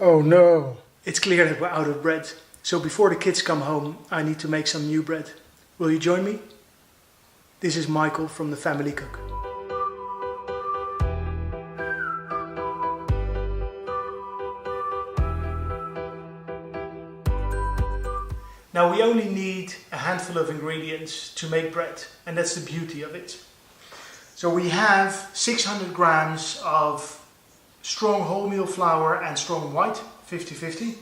Oh no! It's clear that we're out of bread. So before the kids come home, I need to make some new bread. Will you join me? This is Michael from the Family Cook. Now we only need a handful of ingredients to make bread, and that's the beauty of it. So we have 600 grams of strong wholemeal flour and strong white, 50-50.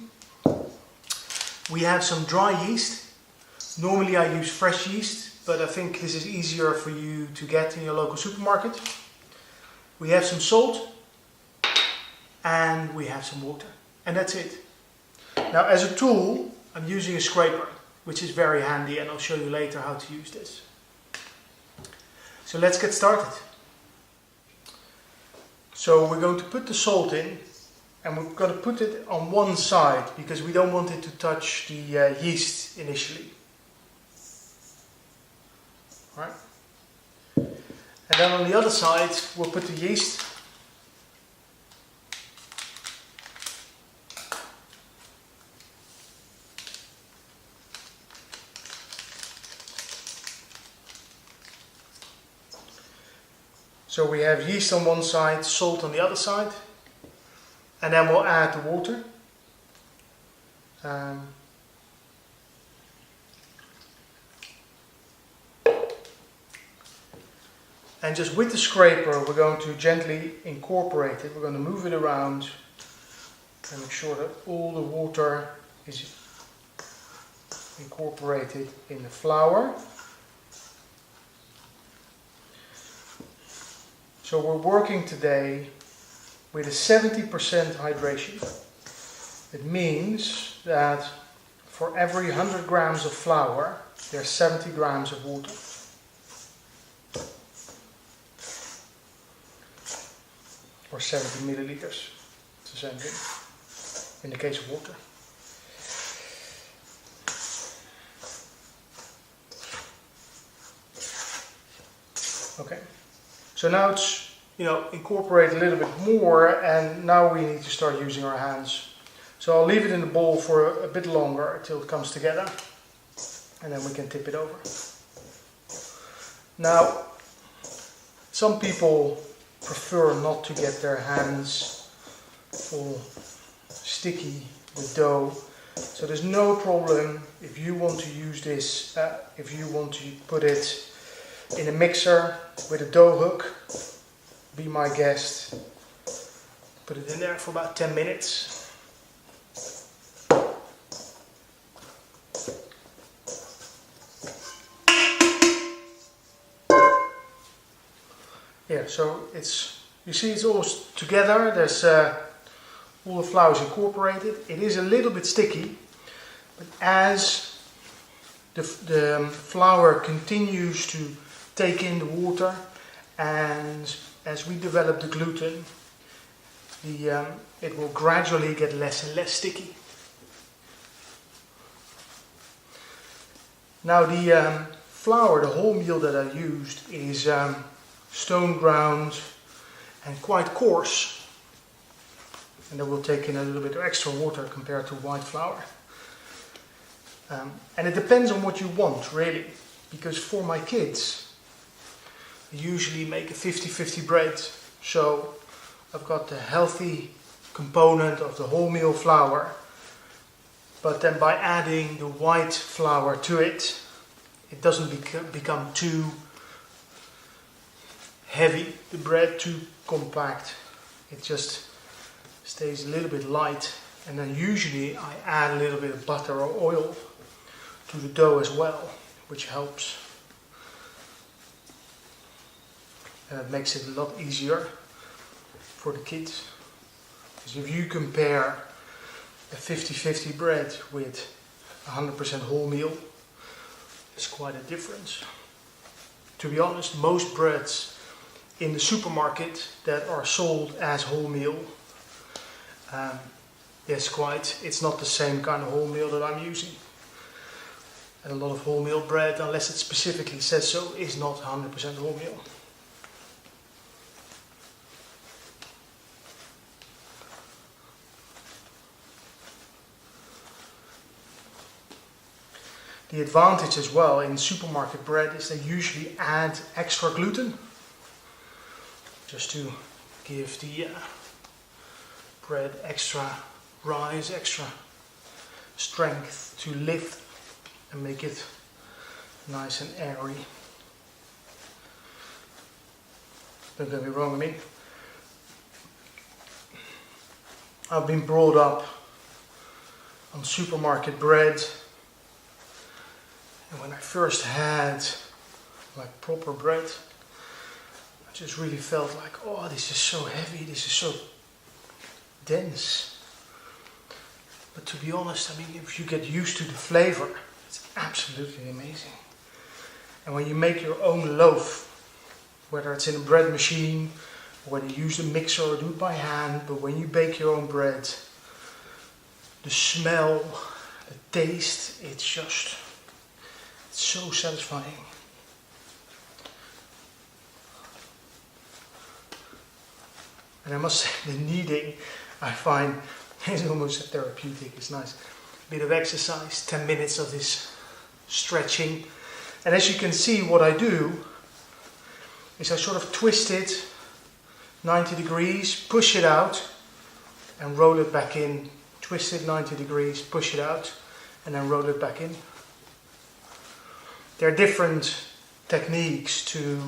We have some dry yeast. Normally I use fresh yeast, but I think this is easier for you to get in your local supermarket. We have some salt and we have some water, and that's it. Now as a tool, I'm using a scraper, which is very handy, and I'll show you later how to use this. So let's get started. So we're going to put the salt in, and we're going to put it on one side because we don't want it to touch the yeast initially. All right. And then on the other side we'll put the yeast. So we have yeast on one side, salt on the other side, and then we'll add the water. And just with the scraper we're going to gently incorporate it. We're going to move it around and make sure that all the water is incorporated in the flour. So we're working today with a 70% hydration. It means that for every 100 grams of flour, there's 70 grams of water. Or 70 milliliters. It's the same thing in the case of water. Okay. So now it's, incorporate a little bit more, and now we need to start using our hands. So I'll leave it in the bowl for a bit longer until it comes together, and then we can tip it over. Now, some people prefer not to get their hands all sticky with dough. So there's no problem if you want to use this, if you want to put it in a mixer with a dough hook. Be my guest. Put it in there for about 10 minutes. Yeah, so you see it's all together. There's all the flour is incorporated. It is a little bit sticky, but as the flour continues to take in the water, and as we develop the gluten, it will gradually get less and less sticky. Now the flour, the wholemeal that I used, is stone ground and quite coarse, and that will take in a little bit of extra water compared to white flour. And it depends on what you want, really, because for my kids I usually make a 50-50 bread, so I've got the healthy component of the wholemeal flour, but then by adding the white flour to it, it doesn't become too heavy, the bread too compact. It just stays a little bit light, and then usually I add a little bit of butter or oil to the dough as well, which helps. And it makes it a lot easier for the kids. Because if you compare a 50-50 bread with 100% wholemeal, it's quite a difference. To be honest, most breads in the supermarket that are sold as wholemeal, it's not the same kind of wholemeal that I'm using. And a lot of wholemeal bread, unless it specifically says so, is not 100% wholemeal. The advantage as well in supermarket bread is they usually add extra gluten, just to give the bread extra rise, extra strength to lift and make it nice and airy. Don't get me wrong, I mean, I've been brought up on supermarket bread, and when I first had like proper bread, I just really felt like, oh, this is so heavy, this is so dense. But to be honest, I mean, if you get used to the flavor, it's absolutely amazing. And when you make your own loaf, whether it's in a bread machine, or whether you use a mixer or do it by hand, but when you bake your own bread, the smell, the taste, it's so satisfying. And I must say, the kneading, I find, is almost therapeutic. It's nice. A bit of exercise, 10 minutes of this stretching. And as you can see, what I do is I sort of twist it 90 degrees, push it out, and roll it back in. Twist it 90 degrees, push it out, and then roll it back in. There are different techniques to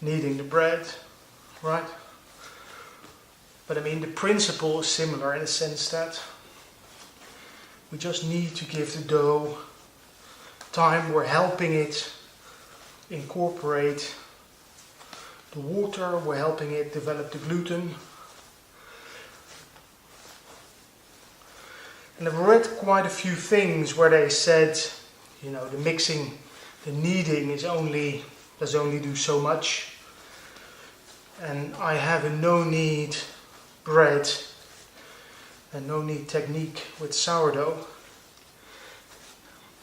kneading the bread, right? But I mean, the principle is similar in the sense that we just need to give the dough time. We're helping it incorporate the water, we're helping it develop the gluten. And I've read quite a few things where they said, you know, the mixing, the kneading does only do so much. And I have a no-knead bread and no-knead technique with sourdough,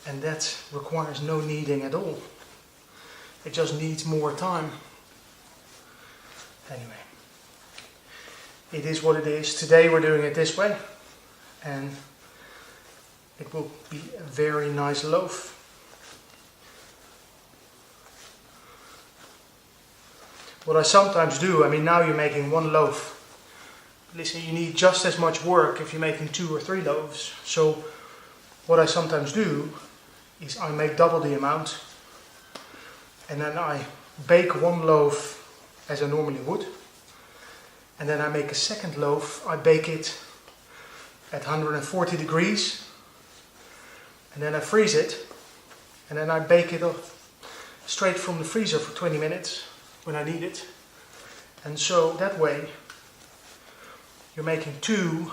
and that requires no kneading at all. It just needs more time. Anyway, it is what it is. Today we're doing it this way, and it will be a very nice loaf. What I sometimes do, I mean, now you're making one loaf. Listen, you need just as much work if you're making 2 or 3 loaves. So what I sometimes do is I make double the amount, and then I bake one loaf as I normally would, and then I make a second loaf. I bake it at 140 degrees, and then I freeze it, and then I bake it up straight from the freezer for 20 minutes when I need it. And so that way you're making 2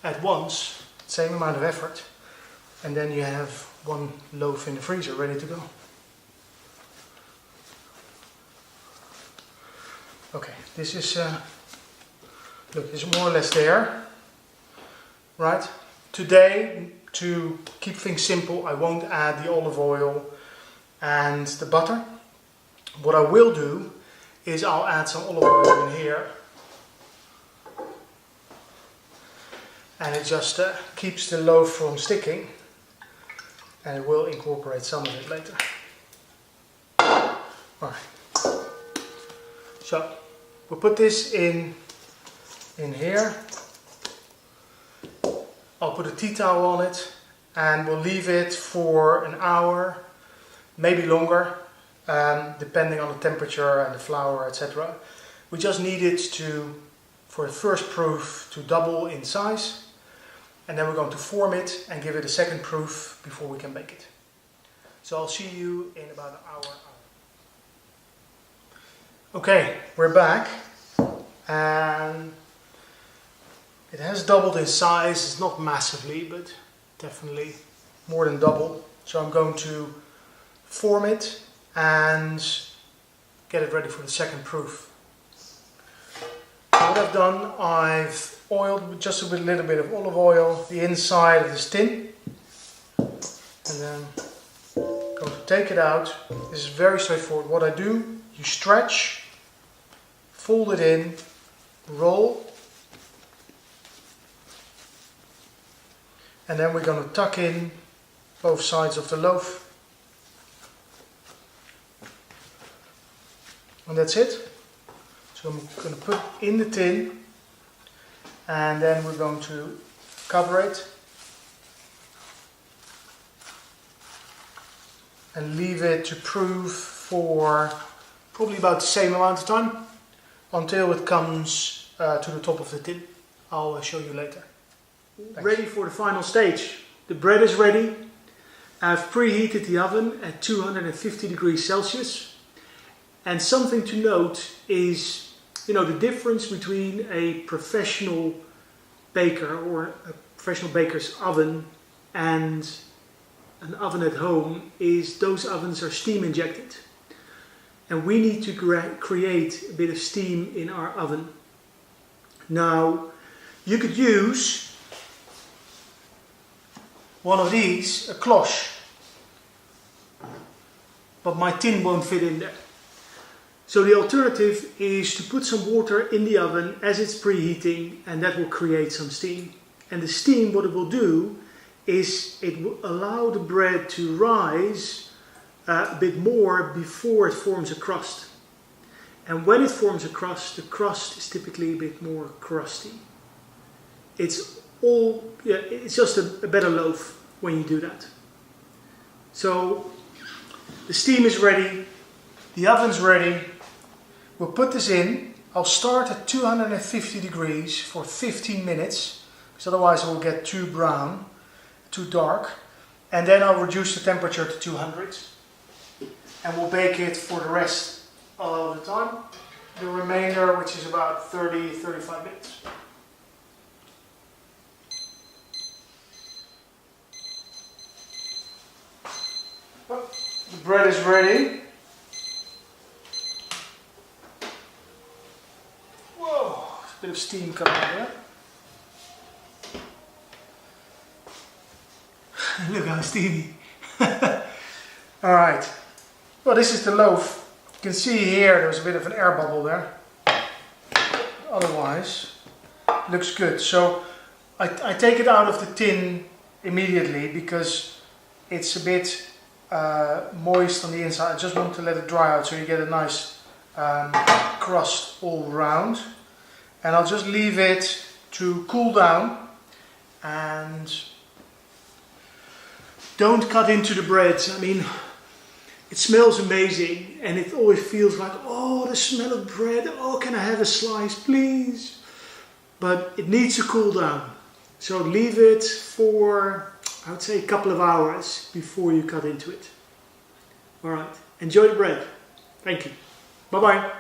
at once, same amount of effort, and then you have 1 loaf in the freezer ready to go. Okay, this is, look, it's more or less there, right? Today, to keep things simple, I won't add the olive oil and the butter. What I will do is I'll add some olive oil in here, and it just keeps the loaf from sticking, and it will incorporate some of it later. Alright, so we'll put this in here. I'll put a tea towel on it, and we'll leave it for an hour, maybe longer, depending on the temperature and the flour, etc. We just need it for the first proof to double in size, and then we're going to form it and give it a second proof before we can bake it. So I'll see you in about an hour. Okay, we're back, and it has doubled in size. It's not massively, but definitely more than double. So I'm going to form it and get it ready for the second proof. What I've done, I've oiled with just a little bit of olive oil the inside of this tin, and then I'm going to take it out. This is very straightforward. What I do, you stretch, fold it in, roll, and then we're going to tuck in both sides of the loaf. And that's it. So I'm going to put in the tin, and then we're going to cover it and leave it to proof for probably about the same amount of time until it comes to the top of the tin. I'll show you later. Thanks. Ready for the final stage. The bread is ready. I've preheated the oven at 250 degrees Celsius. And something to note is, the difference between a professional baker or a professional baker's oven and an oven at home is those ovens are steam injected. And we need to create a bit of steam in our oven. Now, you could use one of these, a cloche, but my tin won't fit in there. So the alternative is to put some water in the oven as it's preheating, and that will create some steam. And the steam, what it will do is it will allow the bread to rise a bit more before it forms a crust. And when it forms a crust, the crust is typically a bit more crusty. It's just a better loaf when you do that. So the steam is ready, the oven's ready. We'll put this in. I'll start at 250 degrees for 15 minutes, because otherwise it will get too brown, too dark. And then I'll reduce the temperature to 200. And we'll bake it for the rest of the time. The remainder, which is about 30-35 minutes. Well, the bread is ready. Whoa, there's a bit of steam coming out there. Look how steamy. Alright. Well, this is the loaf. You can see here there's a bit of an air bubble there. Otherwise, it looks good. So I take it out of the tin immediately because it's a bit moist on the inside. I just want to let it dry out so you get a nice crust all around. And I'll just leave it to cool down, and don't cut into the bread. I mean, it smells amazing and it always feels like, oh, the smell of bread, oh, can I have a slice, please? But it needs to cool down. So leave it for, I would say, a couple of hours before you cut into it. All right, enjoy the bread. Thank you. Bye-bye.